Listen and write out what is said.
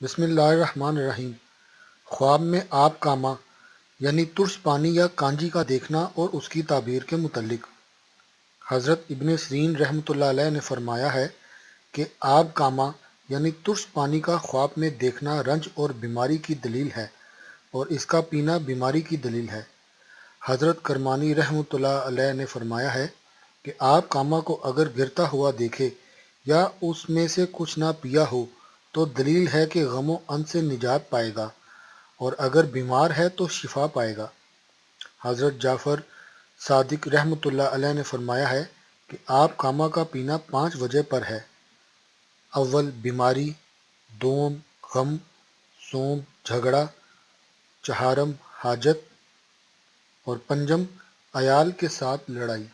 بسم اللہ الرحمن الرحیم۔ خواب میں آب کاما یعنی ترش پانی یا کانجی کا دیکھنا اور اس کی تعبیر کے متعلق حضرت ابن سیرین رحمۃ اللہ علیہ نے فرمایا ہے کہ آب کاما یعنی ترش پانی کا خواب میں دیکھنا رنج اور بیماری کی دلیل ہے اور اس کا پینا بیماری کی دلیل ہے۔ حضرت کرمانی رحمۃ اللہ علیہ نے فرمایا ہے کہ آب کاما کو اگر گرتا ہوا دیکھے یا اس میں سے کچھ نہ پیا ہو تو دلیل ہے کہ غم و ان سے نجات پائے گا، اور اگر بیمار ہے تو شفا پائے گا۔ حضرت جعفر صادق رحمۃ اللہ علیہ نے فرمایا ہے کہ آب کاما کا پینا 5 وجہ پر ہے: اول بیماری، دوم غم، سوم جھگڑا، چہارم حاجت اور پنجم عیال کے ساتھ لڑائی۔